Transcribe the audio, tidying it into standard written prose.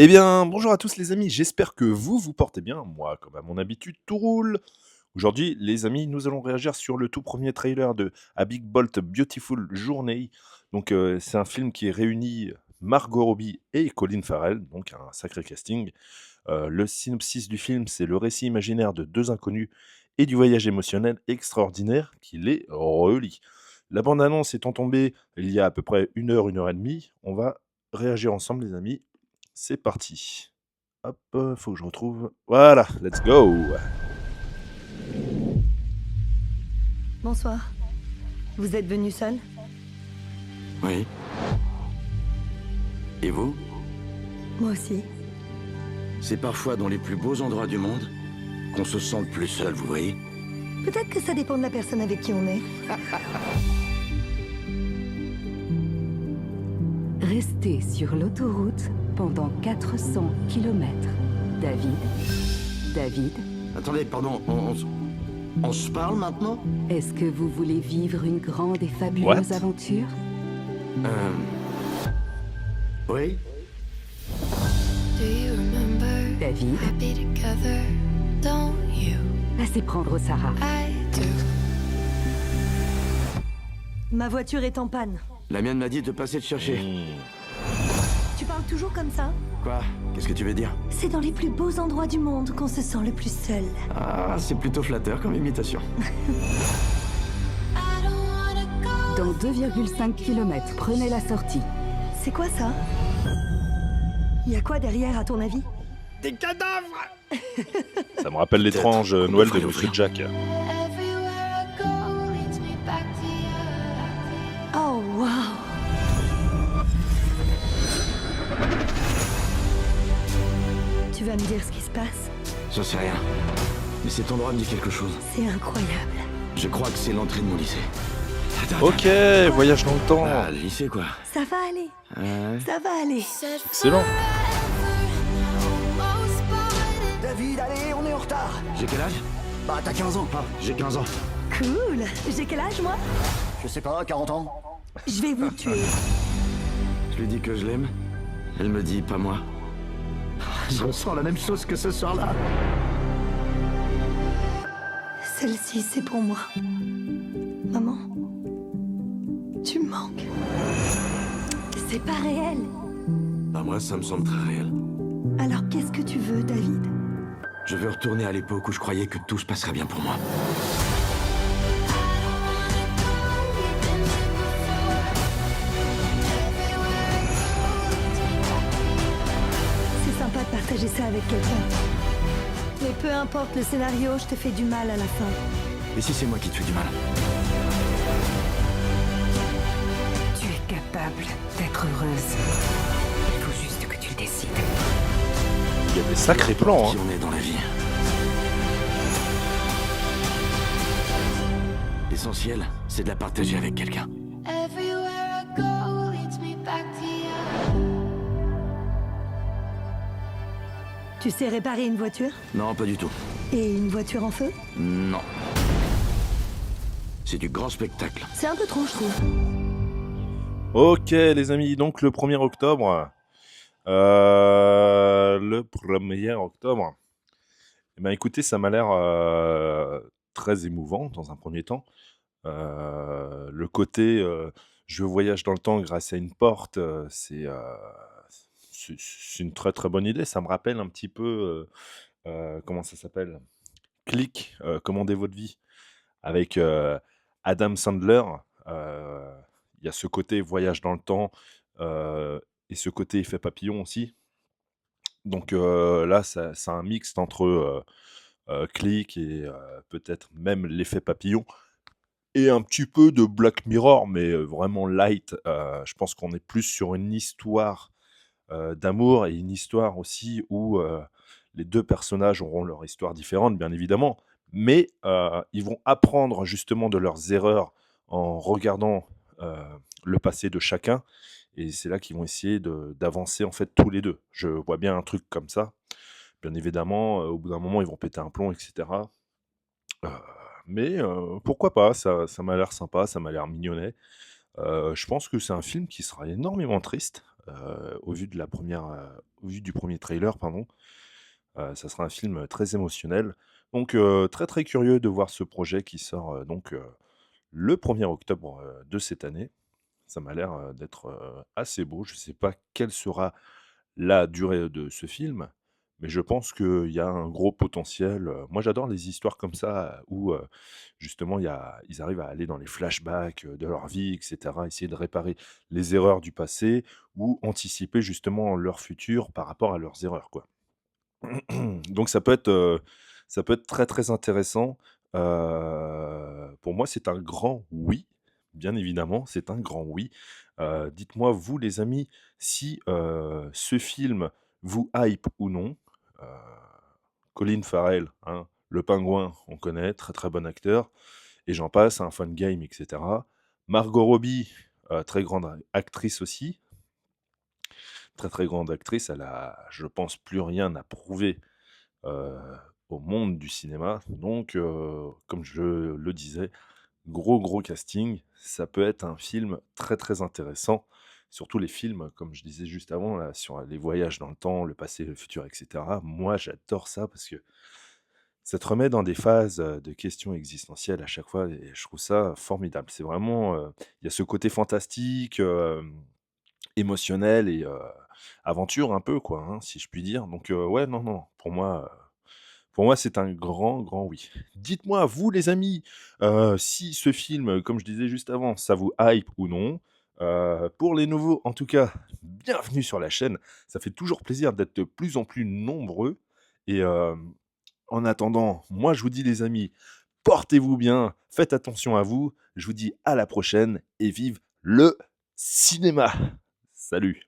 Eh bien, bonjour à tous les amis, j'espère que vous portez bien. Moi, comme à mon habitude, tout roule. Aujourd'hui, les amis, nous allons réagir sur le tout premier trailer de A Big Bolt Beautiful Journey. Donc, c'est un film qui réunit Margot Robbie et Colin Farrell, donc un sacré casting. Le synopsis du film, c'est le récit imaginaire de deux inconnus et du voyage émotionnel extraordinaire qui les relie. La bande-annonce étant tombée il y a à peu près une heure et demie, on va réagir ensemble les amis. C'est parti. Hop, faut que je retrouve voilà, let's go! Bonsoir. Vous êtes venu seul? Oui. Et vous? Moi aussi. C'est parfois dans les plus beaux endroits du monde qu'on se sent le plus seul, vous voyez? Peut-être que ça dépend de la personne avec qui on est. Restez sur l'autoroute pendant 400 kilomètres. David, Attendez, pardon, on se parle maintenant? est-ce que vous voulez vivre une grande et fabuleuse What? aventure? Oui? Do you remember David, happy together? Don't you? laissez prendre Sarah. I do. Ma voiture est en panne. La mienne m'a dit de passer te chercher. Tu parles toujours comme ça? Quoi? Qu'est-ce que tu veux dire? C'est dans les plus beaux endroits du monde qu'on se sent le plus seul. Ah, c'est plutôt flatteur comme imitation. I don't wanna go. Dans 2,5 kilomètres, prenez la sortie. C'est quoi ça? Y a quoi derrière à ton avis? Des cadavres! Ça me rappelle l'étrange Peut-être qu'on Noël de devrait Monsieur l'ouvrir. Jack. Everywhere I go leads me back to you. Oh wow! Tu vas me dire ce qui se passe? J'en sais rien. Mais cet endroit me dit quelque chose. C'est incroyable. Je crois que c'est l'entrée de mon lycée. Ok, voyage dans le temps. Ah, le lycée, quoi. Ça va aller. Ouais. Ça va aller. Said Excellent. almost bought it. David, allez, on est en retard. J'ai quel âge? Bah, t'as 15 ans. Ah, j'ai 15 ans. Cool. J'ai quel âge moi? Je sais pas, 40 ans. Je vais vous tuer. Je lui dis que je l'aime. Elle me dit pas moi. Je ressens la même chose que ce soir-là. Celle-ci, c'est pour moi. Maman, tu me manques. C'est pas réel. Bah moi, ça me semble très réel. Alors qu'est-ce que tu veux, David? Je veux retourner à l'époque où je croyais que tout se passerait bien pour moi. C'est sympa de partager ça avec quelqu'un. Mais peu importe le scénario, je te fais du mal à la fin. Et si c'est moi qui te fais du mal? Tu es capable d'être heureuse. Il faut juste que tu le décides. Il y a des sacrés plans, hein. Qui on est dans la vie. L'essentiel, c'est de la partager avec quelqu'un. Everywhere I go leads me back to you. Tu sais réparer une voiture? Non, pas du tout. Et une voiture en feu? Non. C'est du grand spectacle. C'est un peu trop, je trouve. Ok les amis, donc le 1er octobre. Le 1er octobre. Eh ben écoutez, ça m'a l'air très émouvant dans un premier temps. Le côté je voyage dans le temps grâce à une porte, c'est une très très bonne idée. Ça me rappelle un petit peu, comment ça s'appelle? Click, Commandez votre vie avec Adam Sandler. Heu, Il y a ce côté voyage dans le temps et ce côté effet papillon aussi. Donc là, ça c'est un mixte entre Click et peut-être même l'effet papillon. Et un petit peu de Black Mirror, mais vraiment light. Je pense qu'on est plus sur une histoire, d'amour et une histoire aussi où, les 2 personnages auront leur histoire différente, bien évidemment. Mais, ils vont apprendre justement de leurs erreurs en regardant, heu, le passé de chacun et c'est là qu'ils vont essayer d'avancer en fait tous les 2. Je vois bien un truc comme ça. Bien évidemment, au bout d'un moment, ils vont péter un plomb et cetera. Heu, mais pourquoi pas? Ça m'a l'air sympa, ça m'a l'air mignonnet. Je pense que c'est un film qui sera énormément triste, au vu de la première, au vu du premier trailer, pardon. Ça sera un film très émotionnel. Donc, très, très curieux de voir ce projet qui sort, donc, le 1er octobre, de cette année. Ça m'a l'air, d'être, assez beau. Je ne sais pas quelle sera la durée de ce film, mais je pense qu'il y a un gros potentiel. Moi, j'adore les histoires comme ça où, justement, ils arrivent à aller dans les flashbacks, de leur vie et cetera, essayer de réparer les erreurs du passé ou anticiper justement leur futur par rapport à leurs erreurs, quoi. Donc ça peut être très, très intéressant. Pour moi, c'est un grand oui, bien évidemment, c'est un grand oui. Dites-moi vous les amis, si, ce film vous hype ou non? Heu, Colin Farrell, hein, le pingouin, on connaît, très, très bon acteur et j'en passe, hein, Fun Game et cetera. Margot Robbie, très grande actrice aussi, très, très grande actrice. Elle a, je pense, plus rien à prouver heu, au monde du cinéma. Donc, comme je le disais, gros, gros casting. Ça peut être un film très, très intéressant. Surtout les films, comme je disais juste avant, là, sur les voyages dans le temps, le passé, le futur, et cetera. Moi, j'adore ça parce que ça te remet dans des phases, de questions existentielles à chaque fois et je trouve ça formidable. C'est vraiment, il y a ce côté fantastique, émotionnel et aventure un peu quoi, hein, si je puis dire. Donc, ouais, non, non, pour moi, c'est un grand, grand oui. Dites-moi, vous les amis, si ce film, comme je disais juste avant, ça vous hype ou non? Pour les nouveaux, en tout cas, bienvenue sur la chaîne. Ça fait toujours plaisir d'être de plus en plus nombreux et en attendant, moi je vous dis les amis, portez-vous bien, faites attention à vous. Je vous dis à la prochaine et vive le cinéma! Salut!